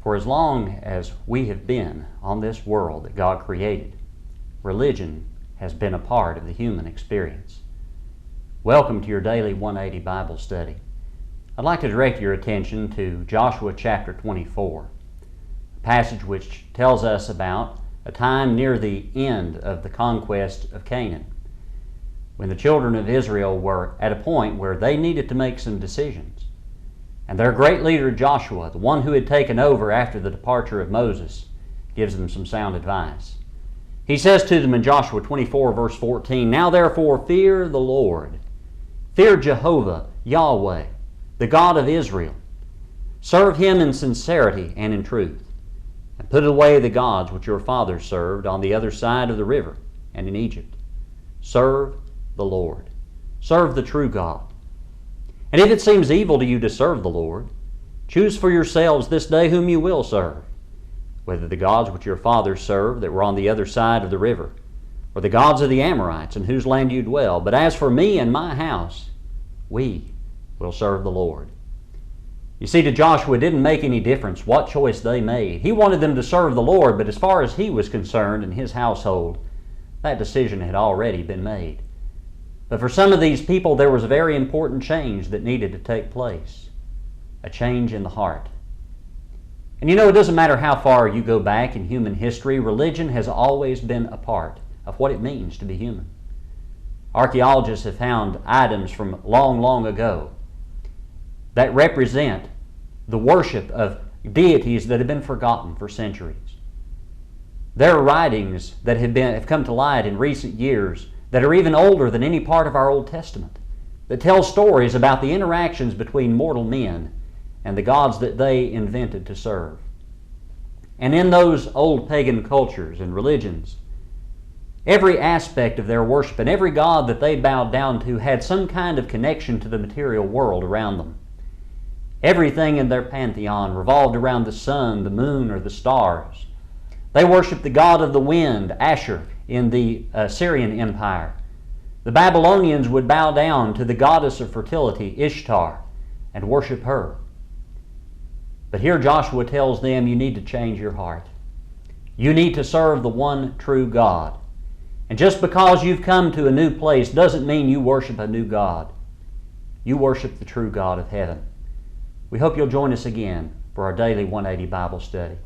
For as long as we have been on this world that God created, religion has been a part of the human experience. Welcome to your daily 180 Bible study. I'd like to direct your attention to Joshua chapter 24, a passage which tells us about a time near the end of the conquest of Canaan, when the children of Israel were at a point where they needed to make some decisions. And their great leader Joshua, the one who had taken over after the departure of Moses, gives them some sound advice. He says to them in Joshua 24 verse 14, "Now therefore fear the Lord, fear Jehovah, Yahweh, the God of Israel. Serve Him in sincerity and in truth, and put away the gods which your fathers served on the other side of the river and in Egypt. Serve the Lord. Serve the true God. And if it seems evil to you to serve the Lord, choose for yourselves this day whom you will serve, whether the gods which your fathers served that were on the other side of the river, or the gods of the Amorites in whose land you dwell. But as for me and my house, we will serve the Lord." You see, to Joshua it didn't make any difference what choice they made. He wanted them to serve the Lord, but as far as he was concerned and his household, that decision had already been made. But for some of these people, there was a very important change that needed to take place, a change in the heart. And you know, it doesn't matter how far you go back in human history, religion has always been a part of what it means to be human. Archaeologists have found items from long, long ago that represent the worship of deities that have been forgotten for centuries. There are writings that have come to light in recent years that are even older than any part of our Old Testament, that tell stories about the interactions between mortal men and the gods that they invented to serve. And in those old pagan cultures and religions, every aspect of their worship and every god that they bowed down to had some kind of connection to the material world around them. Everything in their pantheon revolved around the sun, the moon, or the stars. They worshiped the god of the wind, Ashur, in the Assyrian Empire. The Babylonians would bow down to the goddess of fertility, Ishtar, and worship her. But here Joshua tells them, you need to change your heart. You need to serve the one true God. And just because you've come to a new place doesn't mean you worship a new God. You worship the true God of heaven. We hope you'll join us again for our daily 180 Bible study.